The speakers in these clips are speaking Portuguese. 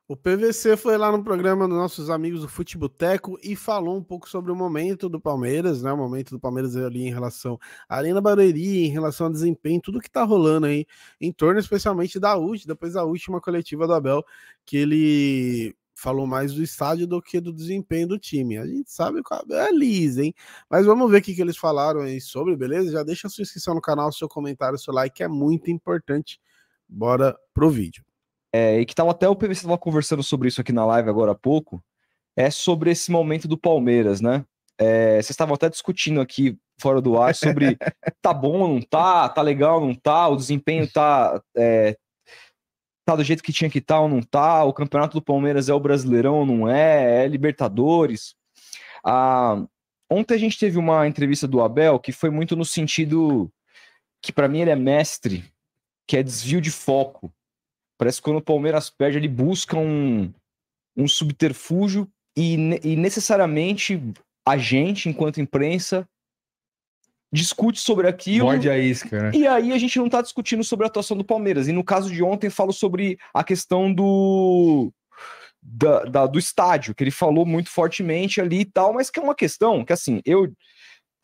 O PVC foi lá no programa dos nossos amigos do Futeboteco e falou um pouco sobre o momento do Palmeiras, né? O momento do Palmeiras ali em relação à Arena Barueri, em relação ao desempenho, tudo que tá rolando aí, em torno especialmente da depois da última coletiva do Abel, que ele falou mais do estádio do que do desempenho do time. A gente sabe que o Abel é liso, hein? Mas vamos ver o que eles falaram aí sobre, beleza? Já deixa a sua inscrição no canal, seu comentário, seu like, que é muito importante. Bora pro vídeo. E que até o PVC estava conversando sobre isso aqui na live agora há pouco, é sobre esse momento do Palmeiras, né? Vocês estavam até discutindo aqui fora do ar sobre tá bom ou não tá legal ou não tá, o desempenho tá do jeito que tinha que estar ou não tá, o campeonato do Palmeiras é o Brasileirão ou não é Libertadores. Ontem a gente teve uma entrevista do Abel que foi muito no sentido que para mim ele é mestre, que é desvio de foco. Parece que quando o Palmeiras perde, ele busca um subterfúgio e necessariamente a gente, enquanto imprensa, discute sobre aquilo. Morde a isca, né? E aí a gente não tá discutindo sobre a atuação do Palmeiras. E no caso de ontem, falo sobre a questão do estádio, que ele falou muito fortemente ali e tal, mas que é uma questão que, assim, eu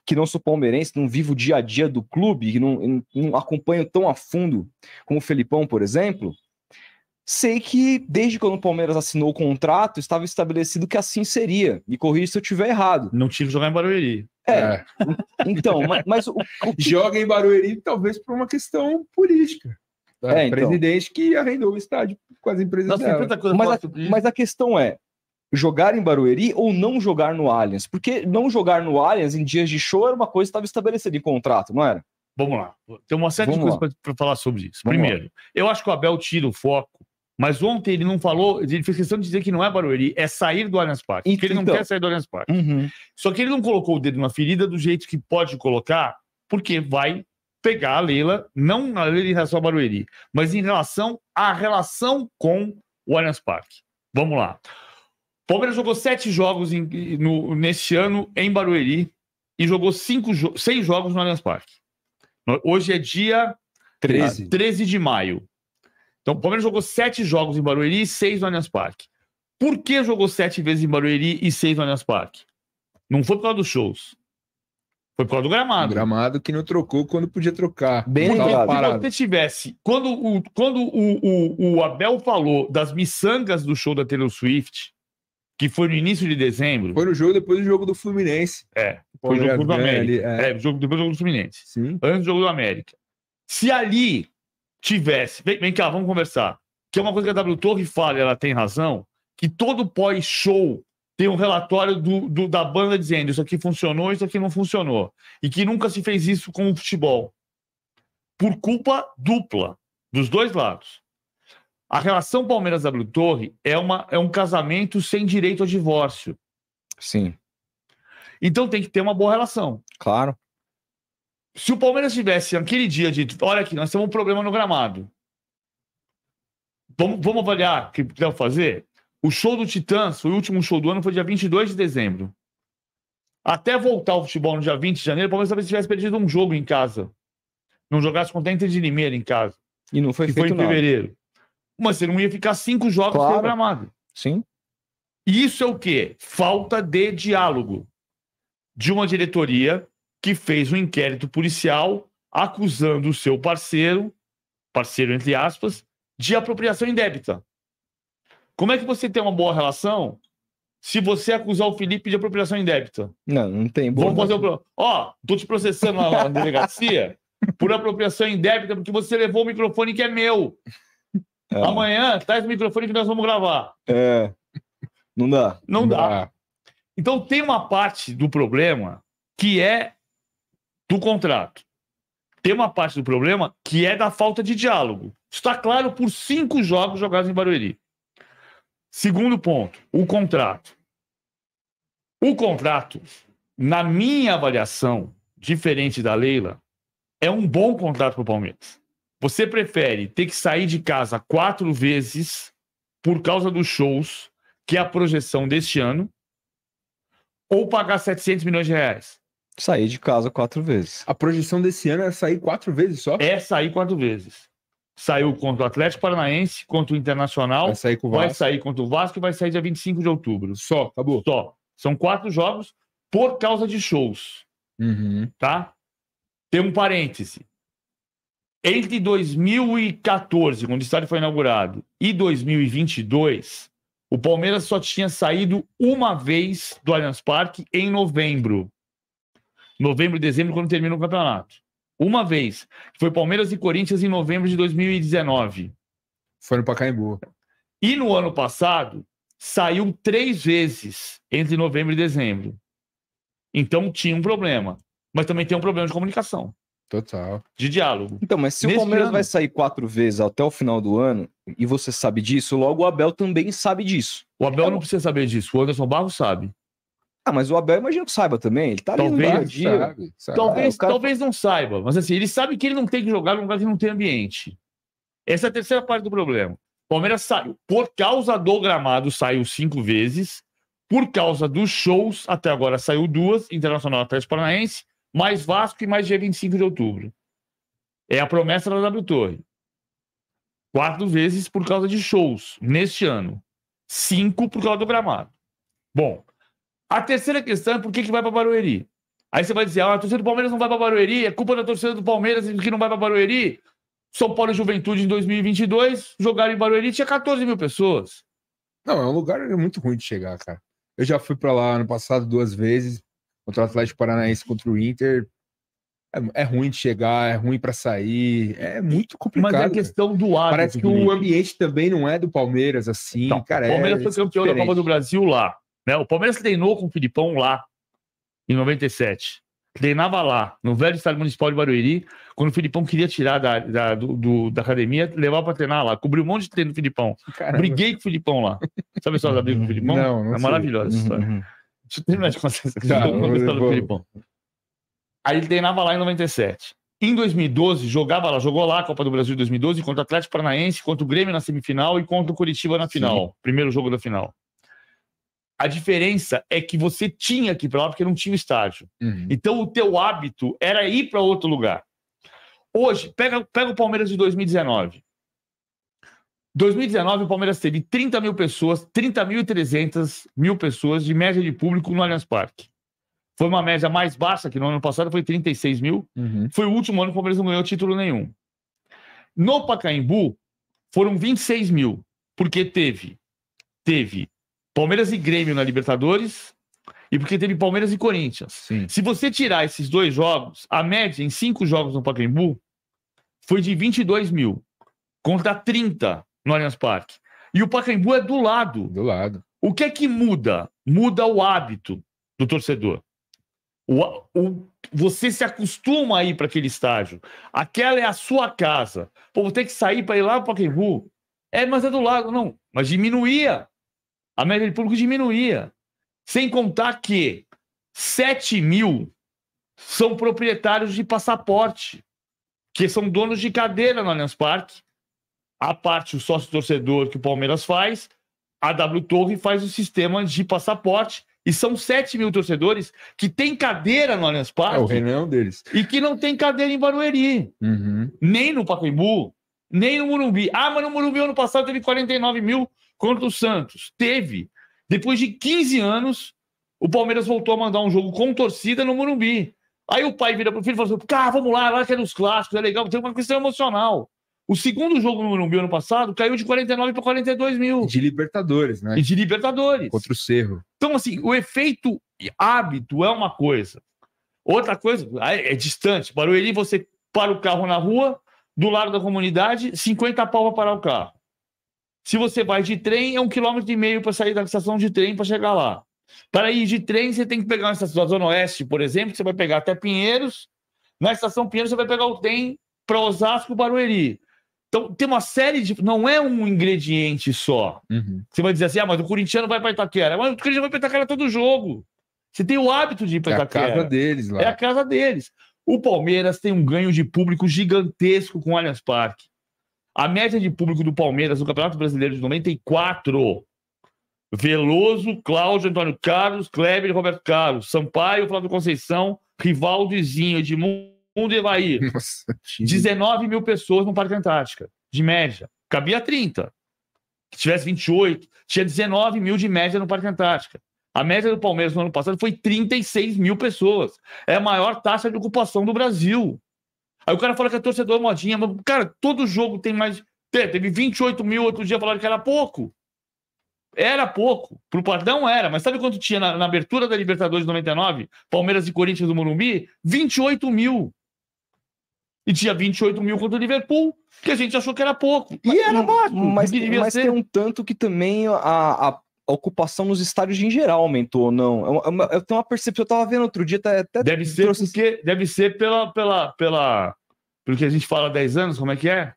que não sou palmeirense, não vivo o dia a dia do clube, que não acompanho tão a fundo como o Felipão, por exemplo, sei que desde quando o Palmeiras assinou o contrato, estava estabelecido que assim seria. Me corrija se eu estiver errado. Não tinha que jogar em Barueri. Então, mas o que... Joga em Barueri talvez por uma questão política. Então. Presidente que arrendou o estádio com as empresas dela. Mas a questão é, jogar em Barueri ou não jogar no Allianz? Porque não jogar no Allianz em dias de show era uma coisa que estava estabelecida em contrato, não era? Vamos lá. Tem uma série de coisas para falar sobre isso. Primeiro, eu acho que o Abel tira o foco, mas ontem ele não falou, ele fez questão de dizer que não é Barueri, é sair do Allianz Parque. Porque ele não quer sair do Allianz Parque. Só que ele não colocou o dedo na ferida do jeito que pode colocar, porque vai pegar a Leila, não a Leila em relação ao Barueri, mas em relação à relação com o Allianz Parque. Vamos lá. O Palmeiras jogou 7 jogos neste ano em Barueri e jogou 6 jogos no Allianz Parque. Hoje é dia 13 de maio. Então, o Palmeiras jogou 7 jogos em Barueri e 6 no Allianz Parque. Por que jogou 7 vezes em Barueri e 6 no Allianz Parque? Não foi por causa dos shows. Foi por causa do gramado. O gramado que não trocou quando podia trocar. Bem se você tivesse... Quando o Abel falou das miçangas do show da Taylor Swift, que foi no início de dezembro... Foi no jogo depois do jogo do Fluminense. Foi o jogo do América. Depois do jogo do Fluminense. Sim. Antes do jogo do América. Se ali tivesse... Vem cá, vamos conversar. Que é uma coisa que a W Torre fala, ela tem razão, que todo pós-show tem um relatório da banda dizendo isso aqui funcionou, isso aqui não funcionou. E que nunca se fez isso com o futebol. Por culpa dupla, dos dois lados. A relação Palmeiras-W Torre é um casamento sem direito ao divórcio. Sim. Então tem que ter uma boa relação. Claro. Se o Palmeiras tivesse aquele dia de... Olha aqui, nós temos um problema no gramado. Vamos avaliar o que podemos fazer? O show do Titãs, o último show do ano, foi dia 22 de dezembro. Até voltar ao futebol no dia 20 de janeiro, o Palmeiras talvez tivesse perdido um jogo em casa. Não jogasse contra a Inter de Limeira em casa. E não foi feito foi em fevereiro. Mas você não ia ficar 5 jogos programados. Sim. E isso é o quê? Falta de diálogo. De uma diretoria que fez um inquérito policial acusando o seu parceiro entre aspas, de apropriação indébita. Como é que você tem uma boa relação se você acusar o Felipe de apropriação indébita? Não tem. Vamos fazer tô te processando na delegacia por apropriação indébita porque você levou o microfone que é meu. Amanhã, traz o microfone que nós vamos gravar. Não dá. Não dá. Então tem uma parte do problema que é do contrato. Tem uma parte do problema que é da falta de diálogo. Está claro por 5 jogos jogados em Barueri. Segundo ponto, o contrato. O contrato, na minha avaliação, diferente da Leila, é um bom contrato para o Palmeiras. Você prefere ter que sair de casa 4 vezes por causa dos shows, que é a projeção deste ano, ou pagar 700 milhões de reais? Sair de casa 4 vezes. A projeção desse ano é sair 4 vezes só? É sair 4 vezes. Saiu contra o Atlético Paranaense, contra o Internacional. Vai sair com o Vasco. Vai sair contra o Vasco e vai sair dia 25 de outubro. Só, acabou. Só. São 4 jogos por causa de shows. Tá? Tem um parêntese. Entre 2014, quando o estádio foi inaugurado, e 2022, o Palmeiras só tinha saído uma vez do Allianz Parque em novembro. Novembro e dezembro, quando termina o campeonato. Uma vez. Foi Palmeiras e Corinthians em novembro de 2019. Foi no Pacaembu. E no ano passado, saiu 3 vezes entre novembro e dezembro. Então tinha um problema. Mas também tem um problema de comunicação. Total. De diálogo. Então, mas se o Palmeiras vai sair 4 vezes até o final do ano, e você sabe disso, logo o Abel também sabe disso. O Abel não precisa saber disso. O Anderson Barros sabe. Ah, mas o Abel, imagino que saiba também. Ele tá ali no dia a dia. Talvez não saiba. Mas assim, ele sabe que ele não tem que jogar num lugar que não tem ambiente. Essa é a terceira parte do problema. O Palmeiras saiu. Por causa do gramado, saiu 5 vezes. Por causa dos shows, até agora saiu 2. Internacional, Atlético Paranaense. Mais Vasco e mais dia 25 de outubro. É a promessa da W Torre. 4 vezes por causa de shows neste ano. 5 por causa do gramado. Bom, a terceira questão é por que vai para Barueri. Aí você vai dizer, a torcida do Palmeiras não vai para Barueri, é culpa da torcida do Palmeiras que não vai para Barueri. São Paulo e Juventude em 2022 jogaram em Barueri, tinha 14 mil pessoas. Não, é um lugar muito ruim de chegar, cara. Eu já fui para lá ano passado 2 vezes, contra o Atlético Paranaense, contra o Inter. É ruim de chegar, é ruim para sair, é muito complicado. Mas é a questão do hábito. Parece que o ambiente também não é do Palmeiras, assim. Então, cara, o Palmeiras foi campeão da Copa do Brasil lá. Né? O Palmeiras treinou com o Filipão lá, em 97. Treinava lá, no velho estádio municipal de Barueri, quando o Filipão queria tirar da academia, levava para treinar lá. Cobriu um monte de treino do Filipão. Caramba. Briguei com o Filipão lá. Sabe a história da briga com o Filipão? Não é maravilhosa essa história. Deixa eu terminar de contar essa história do Filipão. Aí ele treinava lá em 97. Em 2012, jogou lá a Copa do Brasil de 2012 contra o Atlético Paranaense, contra o Grêmio na semifinal e contra o Curitiba na final. Primeiro jogo da final. A diferença é que você tinha que ir para lá porque não tinha estádio. Então o teu hábito era ir para outro lugar. Hoje, pega o Palmeiras de 2019. 2019, o Palmeiras teve 30 mil pessoas, 30.300 pessoas de média de público no Allianz Parque. Foi uma média mais baixa, que no ano passado foi 36 mil. Foi o último ano que o Palmeiras não ganhou título nenhum. No Pacaembu, foram 26 mil, porque teve Palmeiras e Grêmio na Libertadores e porque teve Palmeiras e Corinthians. Sim. Se você tirar esses 2 jogos, a média em 5 jogos no Pacaembu foi de 22 mil, contra 30 no Allianz Parque. E o Pacaembu é do lado. Do lado. O que é que muda? Muda o hábito do torcedor. Você se acostuma a ir para aquele estádio. Aquela é a sua casa. Pô, vou ter que sair para ir lá para o Pacaembu. Mas é do lado. Não, mas diminuía. A média de público diminuía. Sem contar que 7 mil são proprietários de passaporte, que são donos de cadeira no Allianz Parque. A parte, o sócio-torcedor que o Palmeiras faz, a W Torre faz o sistema de passaporte. E são 7 mil torcedores que têm cadeira no Allianz Parque. O Renan é um deles. E que não tem cadeira em Barueri. Nem no Pacaembu, nem no Morumbi. Mas no Morumbi, ano passado, teve 49 mil contra o Santos. Teve. Depois de 15 anos, o Palmeiras voltou a mandar um jogo com torcida no Morumbi. Aí o pai vira pro filho e fala assim, cara, vamos lá que é nos clássicos, é legal, tem uma questão emocional. O segundo jogo no Morumbi ano passado caiu de 49 para 42 mil. E de Libertadores, né? E de Libertadores. Contra o Cerro. Então, assim, o efeito hábito é uma coisa. Outra coisa, é distante. Barueri, você para o carro na rua, do lado da comunidade, 50 pau para parar o carro. Se você vai de trem, é 1,5 km para sair da estação de trem para chegar lá. Para ir de trem, você tem que pegar uma estação da Zona Oeste, por exemplo, que você vai pegar até Pinheiros. Na estação Pinheiros, você vai pegar o trem para Osasco, Barueri. Então, tem uma série de... Não é um ingrediente só. Você vai dizer assim, mas o corintiano vai para Itaquera. Mas o corintiano vai para Itaquera todo jogo. Você tem o hábito de ir para Itaquera. É a casa deles lá. É a casa deles. O Palmeiras tem um ganho de público gigantesco com o Allianz Parque. A média de público do Palmeiras no Campeonato Brasileiro de 94... Veloso, Cláudio, Antônio Carlos, Kleber e Roberto Carlos, Sampaio, Flávio Conceição, Rivaldo e Zinho, Edmundo e Evair. 19 mil pessoas no Parque Antártica. de média. Cabia 30. Que tivesse 28, tinha 19 mil de média no Parque Antártica. A média do Palmeiras no ano passado foi 36 mil pessoas. É a maior taxa de ocupação do Brasil. Aí o cara fala que é torcedor modinha, mas, cara, todo jogo tem mais... Teve 28 mil, outro dia falaram que era pouco. Era pouco. Pro Pardão era. Mas sabe quanto tinha na abertura da Libertadores de 99? Palmeiras e Corinthians do Morumbi? 28 mil. E tinha 28 mil contra o Liverpool, que a gente achou que era pouco. E era baixo. Mas tem um tanto que também a ocupação nos estádios em geral aumentou, ou não? Eu tenho uma percepção, eu tava vendo outro dia, até deve ser pelo que a gente fala há 10 anos, como é que é?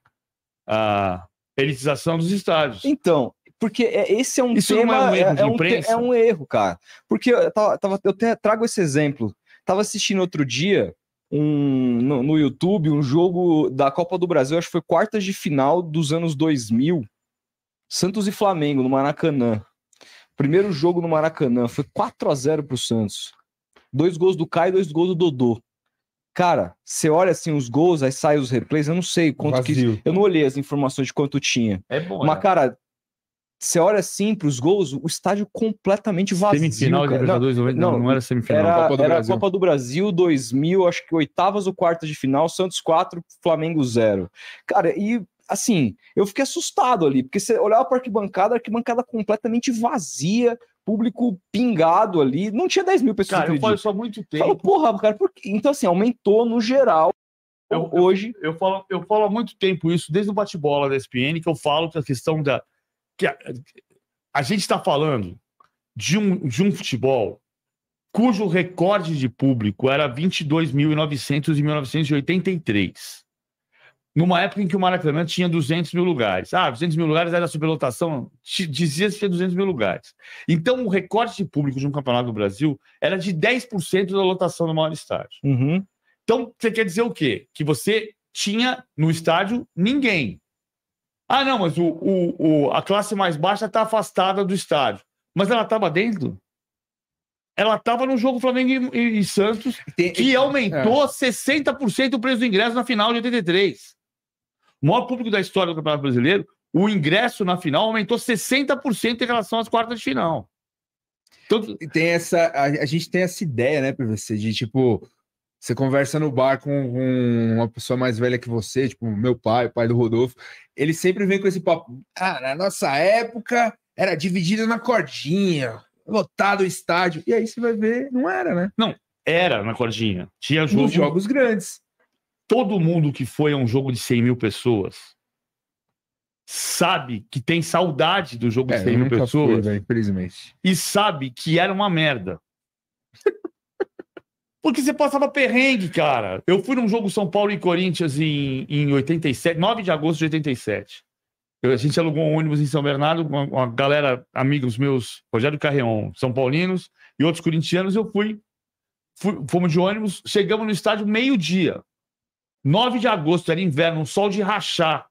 A elitização dos estádios. Então, porque esse é um Isso tema, não é um erro de imprensa? É um erro, cara. Porque eu trago esse exemplo. Tava assistindo outro dia no YouTube um jogo da Copa do Brasil, acho que foi quartas de final dos anos 2000, Santos e Flamengo no Maracanã. Primeiro jogo no Maracanã, foi 4-0 pro Santos. 2 gols do Caio e 2 gols do Dodô. Cara, você olha assim os gols, aí sai os replays, eu não sei quanto que... Eu não olhei as informações de quanto tinha. É bom, mas, cara, você olha assim pros gols, o estádio completamente vazio. Semifinal de Libertadores, não era semifinal. Era a Copa do Brasil 2000, acho que oitavas ou quartas de final, Santos 4, Flamengo 0. Cara, e assim, eu fiquei assustado ali, porque você olhava para a arquibancada completamente vazia, público pingado ali, não tinha 10 mil pessoas. Cara, eu falo isso há muito tempo. Falo, porra, cara, então assim, aumentou no geral. Hoje... Eu falo há muito tempo isso, desde o bate-bola da ESPN, que eu falo que a questão da... que a gente está falando de um futebol cujo recorde de público era 22.900 em 1983. Numa época em que o Maracanã tinha 200 mil lugares. 200 mil lugares era superlotação, dizia-se que tinha 200 mil lugares. Então, o recorde de público de um campeonato do Brasil era de 10% da lotação do maior estádio. Uhum. Então, você quer dizer o quê? Que você tinha no estádio ninguém. Não, mas a classe mais baixa está afastada do estádio. Mas ela estava dentro? Ela estava no jogo Flamengo e Santos, que aumentou 60% o preço do ingresso na final de 83. O maior público da história do Campeonato Brasileiro, o ingresso na final aumentou 60% em relação às quartas de final. Então, a gente tem essa ideia, né, PVC, de tipo, você conversa no bar com uma pessoa mais velha que você, tipo, meu pai, o pai do Rodolfo, ele sempre vem com esse papo, na nossa época era dividido na cordinha, lotado o estádio, e aí você vai ver, não era, né? Não, era na cordinha. Tinha jogo... Nos jogos grandes. Todo mundo que foi a um jogo de 100 mil pessoas sabe que tem saudade do jogo de 100 mil pessoas. Fui, infelizmente. E sabe que era uma merda. Porque você passava perrengue, cara. Eu fui num jogo São Paulo e Corinthians em 87, 9 de agosto de 87. A gente alugou um ônibus em São Bernardo com uma galera, amigos meus, Rogério Carreon, São Paulinos e outros corintianos. Fomos de ônibus, chegamos no estádio meio-dia. 9 de agosto, era inverno, um sol de rachar.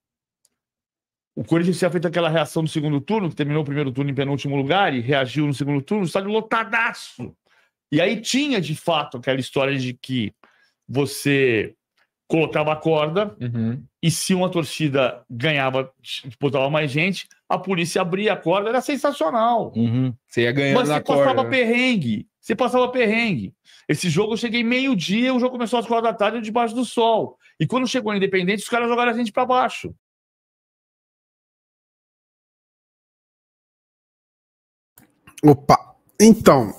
O Corinthians tinha feito aquela reação no segundo turno, que terminou o primeiro turno em penúltimo lugar e reagiu no segundo turno, o estádio lotadaço. E aí tinha, de fato, aquela história de que você colocava a corda e se uma torcida ganhava, botava mais gente, a polícia abria a corda, era sensacional. Você ia ganhando na corda. Você passava perrengue. Esse jogo eu cheguei meio-dia, o jogo começou às 4 da tarde, debaixo do sol. E quando chegou a Independente, os caras jogaram a gente para baixo. Opa! Então,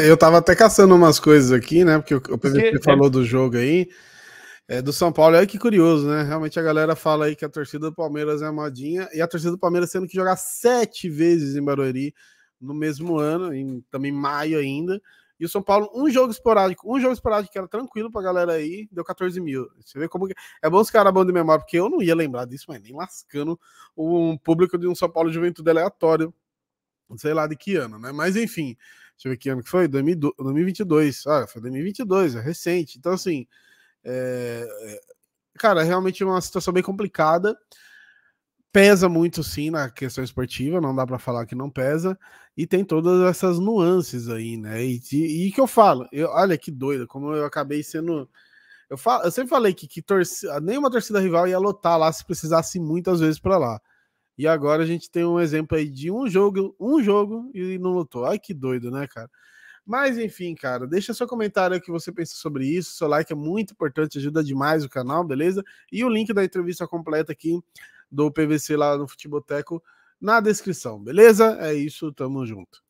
eu tava até caçando umas coisas aqui, né? Porque o PVC falou do jogo aí. Do São Paulo, olha que curioso, né? Realmente a galera fala aí que a torcida do Palmeiras é modinha, e a torcida do Palmeiras tendo que jogar 7 vezes em Barueri no mesmo ano, também maio ainda, e o São Paulo, um jogo esporádico que era tranquilo pra galera aí, deu 14 mil. Você vê como que... É bom os caras bons de memória, porque eu não ia lembrar disso, mas nem lascando um público de um São Paulo Juventude aleatório, sei lá de que ano, né? Mas enfim, deixa eu ver que ano que foi, 2022, foi 2022, é recente, então assim... Cara, realmente é uma situação bem complicada. Pesa muito sim na questão esportiva, não dá para falar que não pesa, e tem todas essas nuances aí, né? E que eu falo, olha que doido, como eu acabei sendo. Eu sempre falei que nenhuma torcida rival ia lotar lá se precisasse muitas vezes para lá. E agora a gente tem um exemplo aí de um jogo e não lotou. Ai, que doido, né, cara? Mas enfim, cara, deixa seu comentário aí o que você pensa sobre isso. Seu like é muito importante, ajuda demais o canal, beleza? E o link da entrevista completa aqui do PVC lá no Futeboteco na descrição, beleza? É isso, tamo junto.